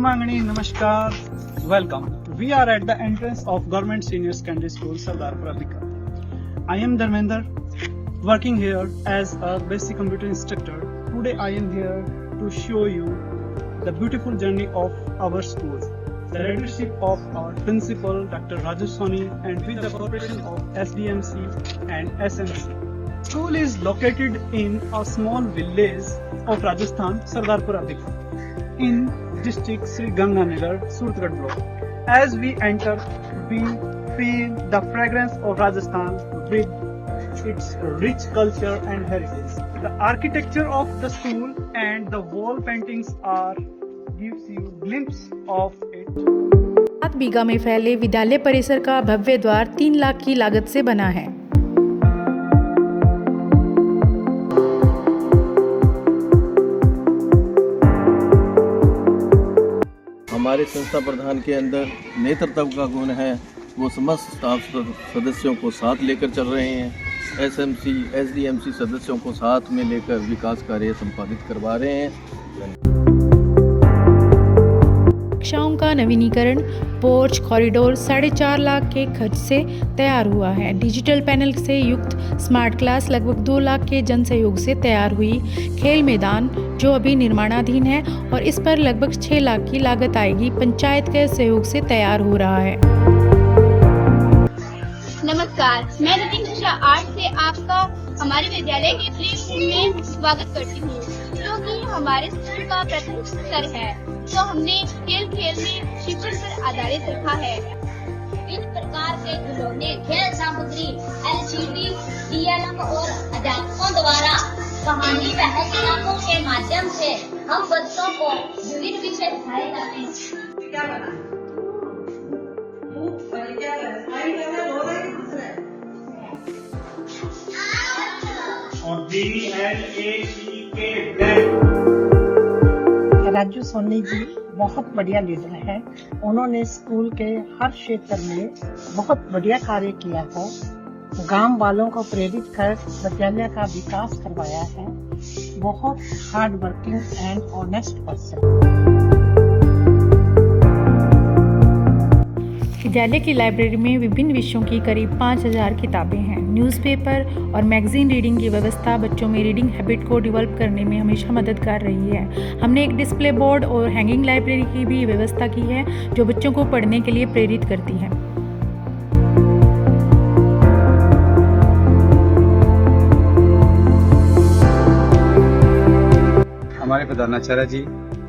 Mangani, Namaskar. Welcome. We are at the entrance of Government Senior Secondary School, Sardarpura Bikaner. I am Dharmender, working here as a basic computer instructor. Today I am here to show you the beautiful journey of our school. The leadership of our principal, Dr. Raju Soni, and with the cooperation of SDMC and SMC. School is located in a small village of Rajasthan, Sardarpura Bikaner, in district Sri Ganganagar, Suratgarh block. As we enter, we feel the fragrance of Rajasthan with its rich culture and heritage. The architecture of the school and the wall paintings are gives you glimpse of it. 7 बीघा में फैले विद्यालय परिसर का भव्य द्वार 3 लाख की लागत से बना है। हमारे संस्था प्रधान के अंदर नेतृत्व का गुण है। वो समस्त स्टाफ सदस्यों को साथ लेकर चल रहे हैं। एसएमसी, एसडीएमसी सदस्यों को साथ में लेकर विकास कार्य संपादित करवा रहे हैं। कक्षाओं का नवीनीकरण, पोर्च, कॉरिडोर 4.5 लाख के खर्च से तैयार हुआ है। डिजिटल पैनल से युक्त स्मार्ट क्लास लगभग 2 लाख के जन सहयोग से तैयार हुई। खेल मैदान जो अभी निर्माणाधीन है और इस पर लगभग 6 लाख की लागत आएगी, पंचायत के सहयोग से तैयार हो रहा है। नमस्कार, मैं नितिन कक्षा 8 से आपका हमारे विद्यालय के प्ले स्कूल में स्वागत करती हूँ, जो कि हमारे स्कूल का प्रथम स्तर है। तो हमने खेल में शिक्षण पर आधारित रखा है। विभिन्न प्रकार के खिलौने, खेल सामग्री, एलसीडी, डीएलएम और अध्यापकों द्वारा कहानी व हस्तकलाओं के माध्यम से हम बच्चों को विभिन्न विषय सिखाए जाते हैं। क्या बना? और BLACK ब्लैक। राजू सोनी जी बहुत बढ़िया लीडर है। उन्होंने स्कूल के हर क्षेत्र में बहुत बढ़िया कार्य किया है। गांव वालों को प्रेरित कर विद्यालय का विकास करवाया है। बहुत hard working and honest person. विद्यालय की लाइब्रेरी में विभिन्न विषयों की करीब 5000 किताबें हैं। न्यूज़पेपर और मैगजीन रीडिंग की व्यवस्था बच्चों में रीडिंग हैबिट को डेवलप करने में हमेशा मददगार रही है। हमने एक डिस्प्ले बोर्ड और हैंगिंग लाइब्रेरी की भी व्यवस्था की है, जो बच्चों को पढ़ने के लिए प्रेरित करती है। हमारे प्रधानाचार्य जी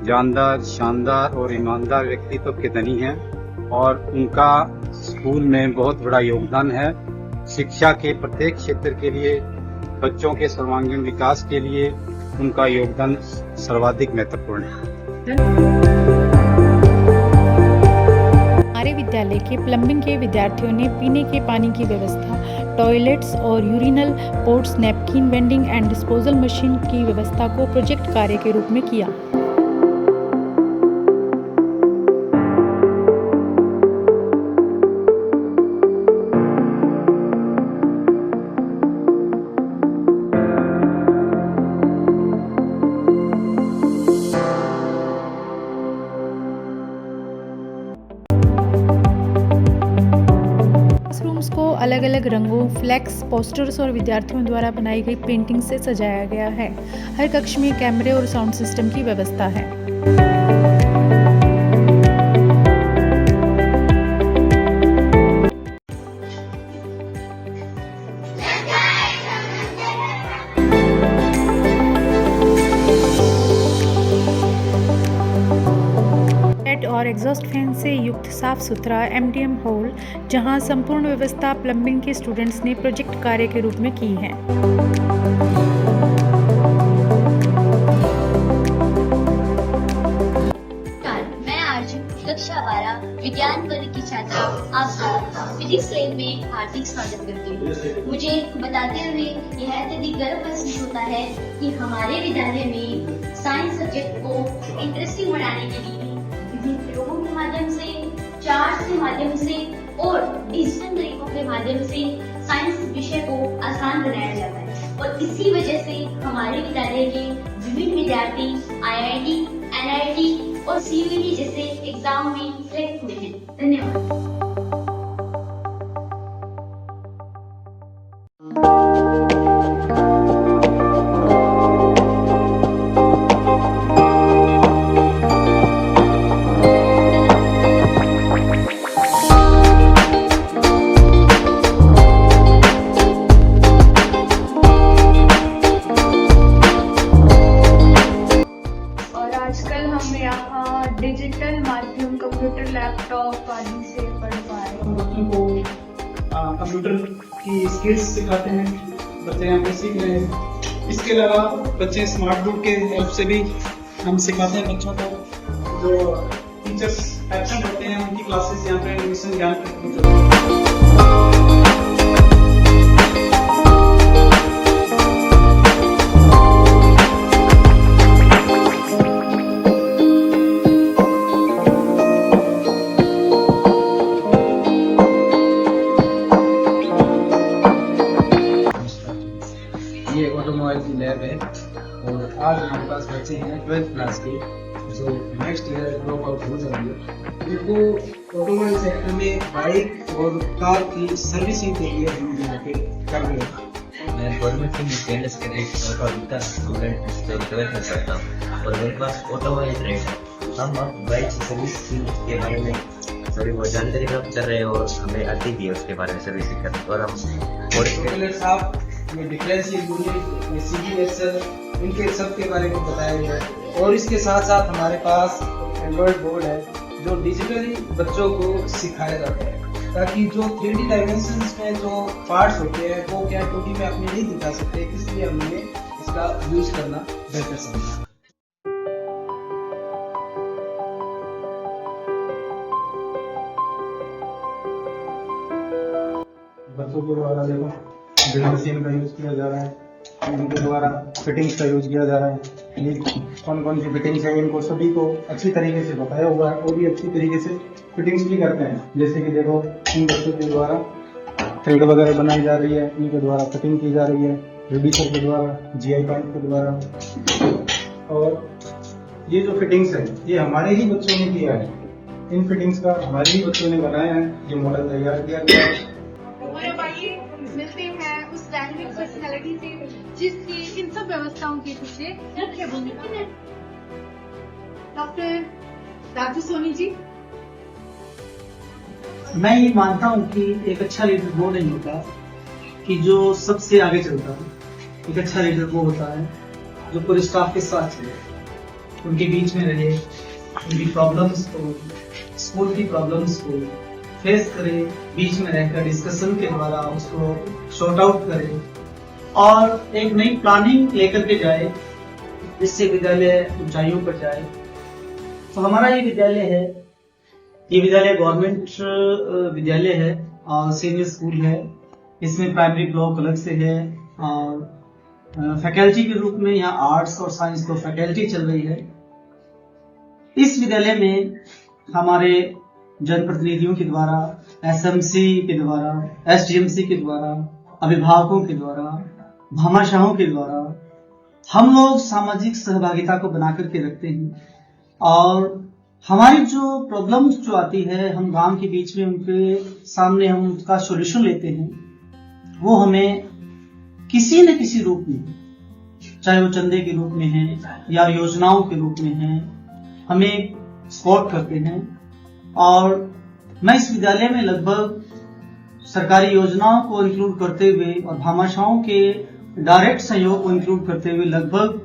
जानदार, शानदार और ईमानदार व्यक्तित्व के धनी हैं और उनका स्कूल में बहुत बड़ा योगदान है। शिक्षा के प्रत्येक क्षेत्र के लिए, बच्चों के सर्वांगीण विकास के लिए उनका योगदान सर्वाधिक महत्वपूर्ण है। हमारे विद्यालय के प्लम्बिंग के विद्यार्थियों ने पीने के पानी की व्यवस्था, टॉयलेट्स और urinal ports, napkin vending and disposal machine की व्यवस्था को प्रोजेक्ट कार्य के रूप में किया। क्लासरूम्स को अलग अलग रंगों, फ्लैक्स, पोस्टर्स और विद्यार्थियों द्वारा बनाई गई पेंटिंग से सजाया गया है। हर कक्ष में कैमरे और साउंड सिस्टम की व्यवस्था है। और एग्जॉस्ट फैन से युक्त साफ सुथरा MDM हॉल, जहां संपूर्ण व्यवस्था प्लम्बिंग के स्टूडेंट्स ने प्रोजेक्ट कार्य के रूप में की है। मैं आज कक्षा 12 विज्ञान वर्ग की छात्रा आपका फिजिक्स लैब में हार्दिक स्वागत करती हूँ। मुझे बताते हुए यह अत्यधिक गर्व महसूस होता है कि हमारे विद्यालय में साइंस सब्जेक्ट को इंटरेस्टिंग बनाने के लिए विभिन्न प्रयोगों के माध्यम से, चार्ट के माध्यम से और डिजिटल तरीकों के माध्यम से साइंस विषय को आसान बनाया जाता है। और इसी वजह से हमारे विद्यालय के विभिन्न विद्यार्थी IIT, NIT और CUET जैसे एग्जाम में सिलेक्ट हुए हैं। धन्यवाद। और आजकल हम यहाँ डिजिटल माध्यम कंप्यूटर लैपटॉप आदि से पढ़ पा रहे हैं। हम बच्चों को कंप्यूटर की स्किल्स सिखाते हैं, बच्चे यहाँ पे सीख रहे हैं। इसके अलावा बच्चे स्मार्ट बोर्ड के हेल्प से भी हम सिखाते हैं बच्चों को। जो टीचर्स एब्सेंट होते हैं उनकी क्लासेस यहाँ पे एडमिशन ज्ञान करते हैं। ये ऑटोमोबाइल की लैब है और आज हमारे पास बच्चे हैं 12th क्लास के जो नेक्स्ट ईयर ड्रॉप आउट हो जाएंगे। इनको ऑटोमोबाइल सेक्टर में बाइक और कार की सर्विसिंग के लिए हम यहाँ पे कर रहे हैं। मैं गवर्नमेंट की स्टेनलेस स्टील का जूता स्टूडेंट जो 12th में पढ़ता हूँ और मेरे पास ऑटोमोबाइल ट्रेड है। हम अब बाइक की सर्विसिंग के बारे में थोड़ी बहुत जानकारी प्राप्त कर रहे हैं और हमें आती भी है उसके बारे में सर्विसिंग करते और हम साहब ये डिफरेंशियल यूनिट CDSL इनके सब के बारे में बताया गया है। और इसके साथ साथ हमारे पास एंड्रॉइड बोर्ड है जो डिजिटली बच्चों को सिखाया जाता है ताकि जो 3D डायमेंशंस में जो पार्ट्स होते हैं वो क्या 2D में अपने नहीं दिखा सकते, इसलिए हमने इसका यूज करना बेहतर समझा। बच्चों के द्वारा देखो ड्रिल मशीन का यूज किया जा रहा है, इनके द्वारा फिटिंग्स का यूज किया जा रहा है। ये कौन कौन सी फिटिंग्स हैं इनको सभी को अच्छी तरीके से बताया हुआ है और भी अच्छी तरीके से फिटिंग्स भी करते हैं। जैसे कि देखो इन बच्चों के द्वारा थ्रेड वगैरह बनाई जा रही है, इनके द्वारा फिटिंग की जा रही है रिड्यूसर के द्वारा, GI पॉइंट के द्वारा। और ये जो फिटिंग्स है ये हमारे ही बच्चों ने किया है, इन फिटिंग्स का हमारे ही बच्चों ने बनाया है, ये मॉडल तैयार किया गया है। और अब आइए मिलते हैं उस डायनेमिक पर्सनालिटी से जिसकी इन सब व्यवस्थाओं के पीछे मुख्य भूमिका है। डॉक्टर राजू सोनी जी। मैं ये मानता हूँ कि एक अच्छा लीडर वो नहीं होता कि जो सबसे आगे चलता है। एक अच्छा लीडर वो होता है जो पूरे स्टाफ के साथ चले, उनके बीच में रहे, उनकी प्रॉब्लम्स को, स्कूल की प्रॉब्लम्स को फेस करे, बीच में रहकर डिस्कशन के द्वारा उसको सॉर्ट आउट करे और एक नई प्लानिंग लेकर के जाए जिससे विद्यालय ऊंचाइयों पर जाए। तो हमारा ये विद्यालय है, ये विद्यालय गवर्नमेंट विद्यालय है और सीनियर स्कूल है। इसमें प्राइमरी ब्लॉक अलग से है और फैकल्टी के रूप में यहाँ आर्ट्स और साइंस को फैकल्टी चल रही है। इस विद्यालय में हमारे जनप्रतिनिधियों के द्वारा, SMC के द्वारा, SDMC के द्वारा, अभिभावकों के द्वारा, भामाशाहों के द्वारा हम लोग सामाजिक सहभागिता को बना करके रखते हैं और हमारी जो प्रॉब्लम्स जो आती है हम गांव के बीच में उनके सामने हम उसका सॉल्यूशन लेते हैं। वो हमें किसी न किसी रूप में, चाहे वो चंदे के रूप में है या योजनाओं के रूप में है, हमें सपोर्ट करते हैं। और मैं इस विद्यालय में लगभग सरकारी योजनाओं को इंक्लूड करते हुए और भामाशाहों के डायरेक्ट सहयोग को इंक्लूड करते हुए लगभग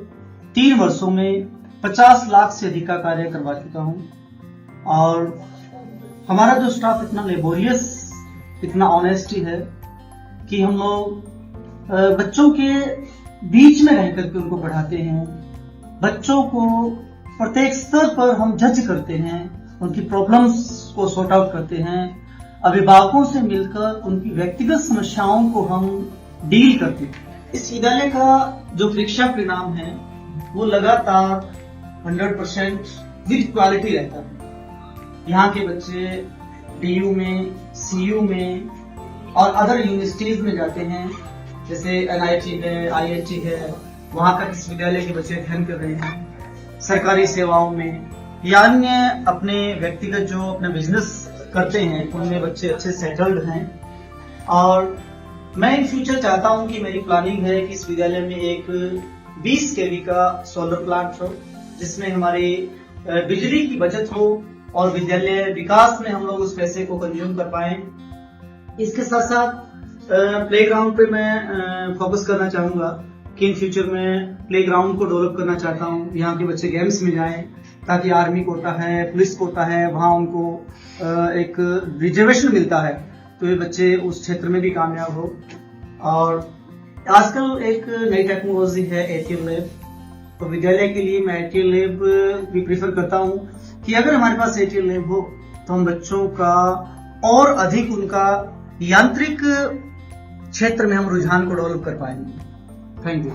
3 वर्षों में 50 लाख से अधिक का कार्य करवा चुका हूं। और हमारा जो स्टाफ इतना लेबोरियस, इतना ऑनेस्टी है कि हम लोग बच्चों के बीच में रह करके उनको पढ़ाते हैं। बच्चों को प्रत्येक स्तर पर हम जज करते हैं, उनकी प्रॉब्लम्स को सॉर्ट आउट करते हैं। अभिभावकों से मिलकर उनकी व्यक्तिगत समस्याओं को हम डील करते हैं। इस विद्यालय का जो परीक्षा परिणाम है वो लगातार 100% विद क्वालिटी रहता है। यहाँ के बच्चे DU में, CU में और अदर यूनिवर्सिटीज में जाते हैं, जैसे NIT है, IIT है, वहाँ तक इस विद्यालय के बच्चे अध्ययन कर रहे हैं। सरकारी सेवाओं में या अन्य अपने व्यक्तिगत जो अपने बिजनेस करते हैं उनमें बच्चे अच्छे सेटल्ड हैं। और मैं इन फ्यूचर चाहता हूं कि मेरी प्लानिंग है कि इस विद्यालय में एक 20 केवी का सोलर प्लांट हो, जिसमें हमारी बिजली की बचत हो और विद्यालय विकास में हम लोग उस पैसे को कंज्यूम कर पाए। इसके साथ साथ प्लेग्राउंड पे मैं फोकस करना चाहूंगा कि इन फ्यूचर में प्लेग्राउंड को डेवलप करना चाहता हूं। यहाँ के बच्चे गेम्स में जाएं, ताकि आर्मी कोटा है, पुलिस कोटा है, वहाँ उनको एक रिजर्वेशन मिलता है, तो ये बच्चे उस क्षेत्र में भी कामयाब हो। और आजकल एक नई टेक्नोलॉजी है एटीएल लैब, तो विद्यालय के लिए मैं एटीएल लैब भी प्रीफर करता हूँ कि अगर हमारे पास एटीएल लैब हो तो हम बच्चों का और अधिक उनका यांत्रिक क्षेत्र में हम रुझान को डेवलप कर पाएंगे। Thank you.